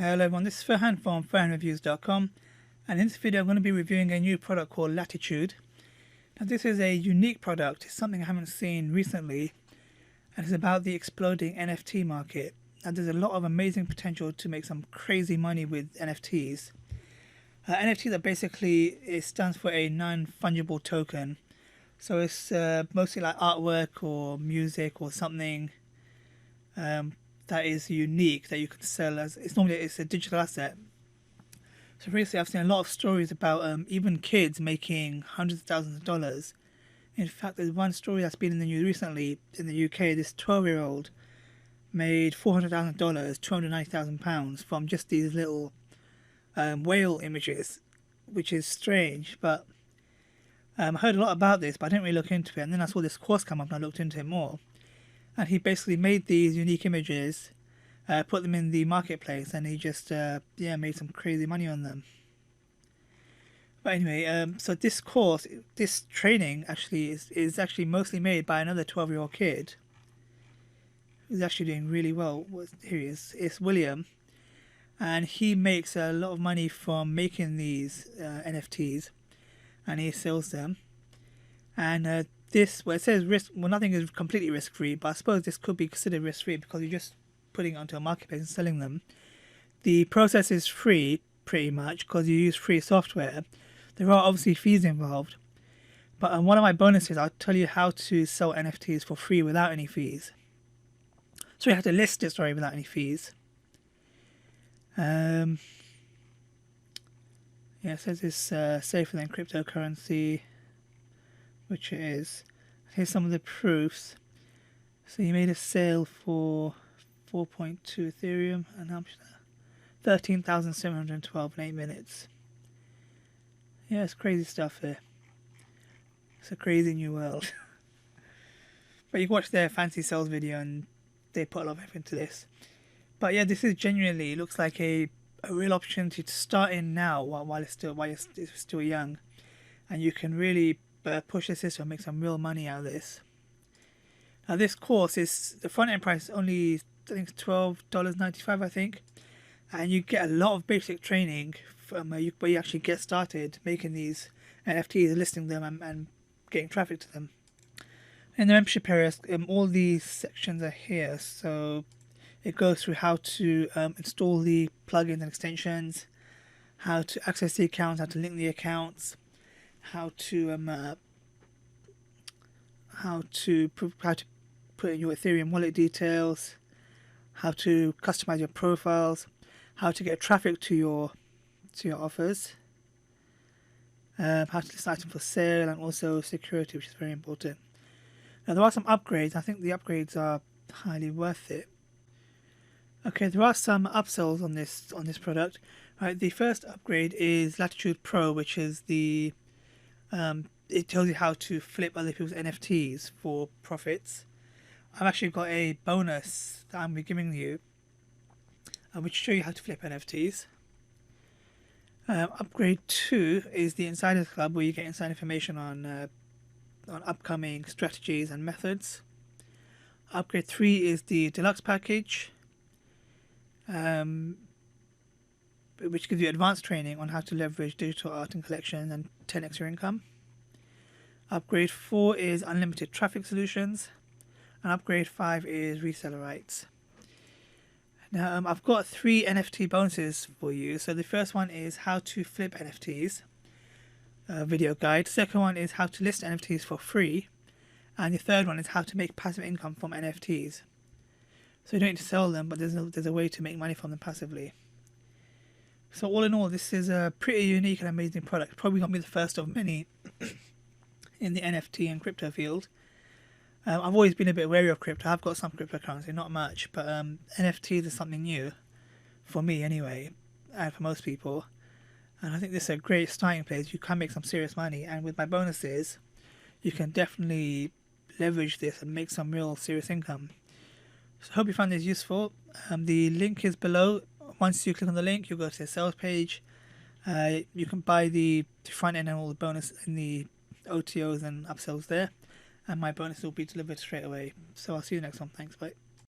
Hello everyone, this is Ferhan from ferhanreviews.com, and in this video I'm going to be reviewing a new product called Latitude. Now this is a unique product, it's something I haven't seen recently, and it's about the exploding NFT market. Now there's a lot of amazing potential to make some crazy money with NFTs. NFTs are basically, it stands for a non-fungible token, so it's mostly like artwork or music or something that is unique that you can sell as it's a digital asset. So recently I've seen a lot of stories about even kids making hundreds of thousands of dollars. In fact, there's one story that's been in the news recently in the UK. This 12-year-old made $400,000, £290,000 from just these little whale images, which is strange. But I heard a lot about this, but I didn't really look into it. And then I saw this course come up and I looked into it more. And he basically made these unique images, put them in the marketplace, and he just made some crazy money on them. But anyway, so this course, this training actually is actually mostly made by another 12-year-old kid who's actually doing really well. Here he is. It's William, and he makes a lot of money from making these NFTs, and he sells them. And this, where it says risk, well, nothing is completely risk-free, but I suppose this could be considered risk-free because you're just putting it onto a marketplace and selling them. The process is free, pretty much, because you use free software. There are obviously fees involved, but on one of my bonuses, I'll tell you how to sell NFTs for free without any fees. So you have to list it, sorry, without any fees. Yeah, it says it's safer than cryptocurrency, which it is. Here's some of the proofs. So you made a sale for 4.2 Ethereum, and how much is that? 13,712 in 8 minutes. Yeah, it's crazy stuff here. It's a crazy new world. But you can watch their fancy sales video and they put a lot of effort into this. But yeah, this is genuinely, looks like a real opportunity to start in now while you're still young, and you can really push the system and make some real money out of this. Now this course is, the front end price is only, I think it's $12.95 I think, and you get a lot of basic training from where you actually get started making these NFTs, listing them and getting traffic to them. In the membership area, all these sections are here, so it goes through how to install the plugins and extensions, how to access the accounts, how to link the accounts, how to put in your Ethereum wallet details, how to customize your profiles, how to get traffic to your offers, how to list items for sale, and also security, which is very important. Now there are some upgrades. I think the upgrades are highly worth it. Okay, there are some upsells on this product. Right, the first upgrade is Latitude Pro, which is the it tells you how to flip other people's NFTs for profits. I've actually got a bonus that I'm giving you, which show you how to flip NFTs. Upgrade 2 is the Insiders Club, where you get inside information on upcoming strategies and methods. Upgrade 3 is the Deluxe package, which gives you advanced training on how to leverage digital art and collections and 10x your income. Upgrade 4 is unlimited traffic solutions, and upgrade 5 is reseller rights. Now I've got 3 NFT bonuses for you. So the first one is how to flip NFTs, video guide. Second one is how to list NFTs for free, and the third one is how to make passive income from NFTs. So you don't need to sell them, but there's a way to make money from them passively. So all in all, this is a pretty unique and amazing product. Probably going to be the first of many in the NFT and crypto field. I've always been a bit wary of crypto. I've got some cryptocurrency, not much, but NFTs is something new for me anyway, and for most people. And I think this is a great starting place. You can make some serious money, and with my bonuses, you can definitely leverage this and make some real serious income. So I hope you found this useful. The link is below. Once you click on the link, you'll go to the sales page. You can buy the front end and all the bonus in the otos and upsells there, and my bonus will be delivered straight away. So I'll see you next one. Thanks, bye.